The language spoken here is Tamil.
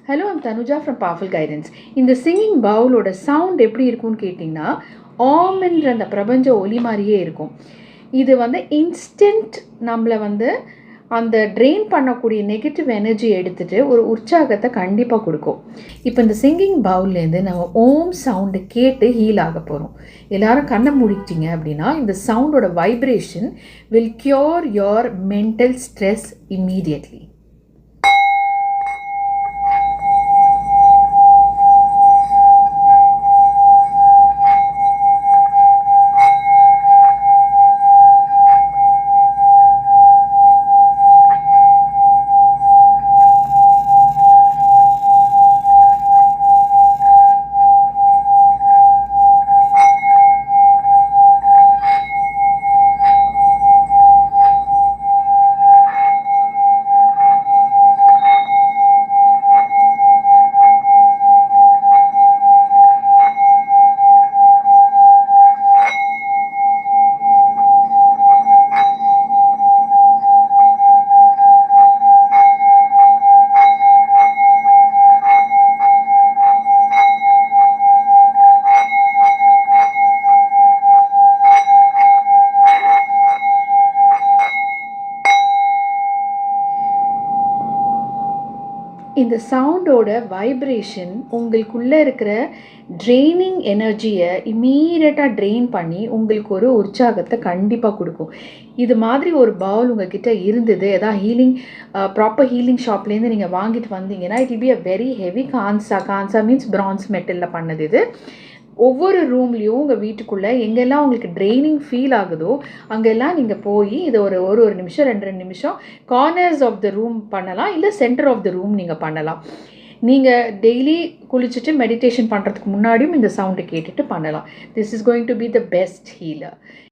Hello, I'm Tanuja from powerful guidance. இந்த சிங்கிங் பவுலோட சவுண்ட் எப்படி இருக்கும்னு கேட்டிங்கன்னா, ஆம்ன்ற அந்த பிரபஞ்ச ஒலி மாதிரியே இருக்கும். இது இன்ஸ்டன்ட் நம்மளை அந்த ட்ரெயின் பண்ணக்கூடிய நெகட்டிவ் எனர்ஜி எடுத்துகிட்டு ஒரு உற்சாகத்தை கண்டிப்பாக கொடுக்கும். இப்போ இந்த சிங்கிங் பவுல்லேருந்து நம்ம ஓம் சவுண்டு கேட்டு ஹீல் ஆக போகிறோம். எல்லோரும் கண்ணை மூடிக்கிட்டீங்க அப்படின்னா, இந்த சவுண்டோட vibration will cure your mental stress immediately. இந்த சவுண்டோட வைப்ரேஷன் உங்களுக்குள்ளே இருக்கிற ட்ரெயினிங் எனர்ஜியை இம்மீடியட்டாக ட்ரெயின் பண்ணி உங்களுக்கு ஒரு உற்சாகத்தை கண்டிப்பாக கொடுக்கும். இது மாதிரி ஒரு பவுல் உங்கள்கிட்ட இருந்தது, எதாவது ஹீலிங் ப்ராப்பர் ஹீலிங் ஷாப்லேருந்து நீங்கள் வாங்கிட்டு வந்தீங்கன்னா, it will be a very heavy கான்சா மீன்ஸ் பிரான்ஸ் மெட்டலில் பண்ணது இது. ஒவ்வொரு ரூம்லேயும் உங்கள் வீட்டுக்குள்ளே எங்கெல்லாம் உங்களுக்கு ட்ரெயினிங் ஃபீல் ஆகுதோ அங்கெல்லாம் நீங்கள் போய் இதை ஒரு நிமிஷம் 2 நிமிஷம் கார்னர்ஸ் ஆஃப் த ரூம் பண்ணலாம், இல்லை சென்டர் ஆஃப் த ரூம் நீங்கள் பண்ணலாம். நீங்கள் டெய்லி குளிச்சுட்டு மெடிடேஷன் பண்ணுறதுக்கு முன்னாடியும் இந்த சவுண்டை கேட்டுட்டு பண்ணலாம். This is going to be the best healer.